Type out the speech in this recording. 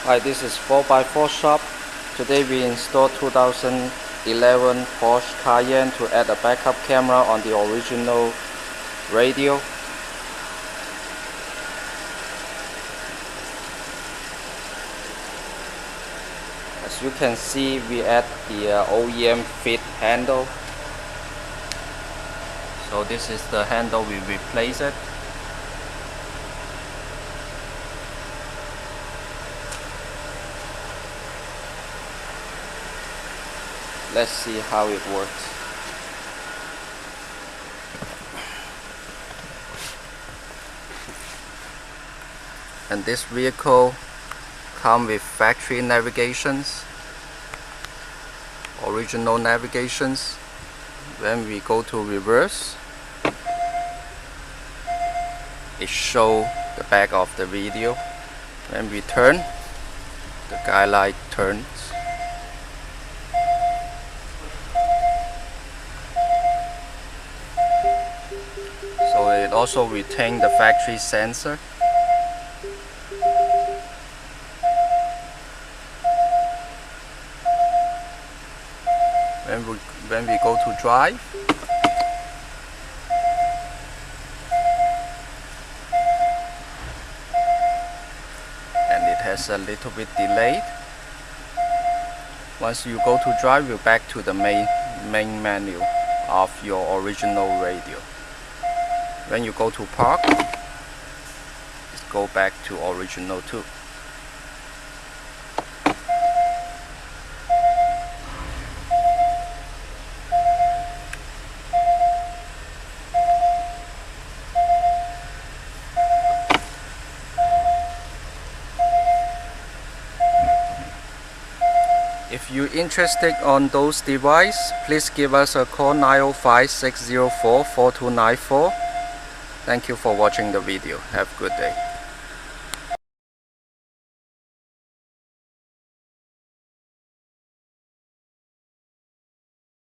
Hi, this is 4x4 shop. Today we installed 2011 Porsche Cayenne to add a backup camera on the original radio. As you can see, we add the OEM fit handle. So this is the handle we replace it. Let's see how it works. And this vehicle comes with factory navigations, original navigations. When we go to reverse, it shows the back of the video. When we turn, the guide light turns. So it also retains the factory sensor. When we go to drive, and it has a little bit delayed. Once you go to drive, you're back to the main menu of your original radio. When you go to park, just go back to original too. If you're interested on those devices, please give us a call 905-604-4294. Thank you for watching the video. Have a good day.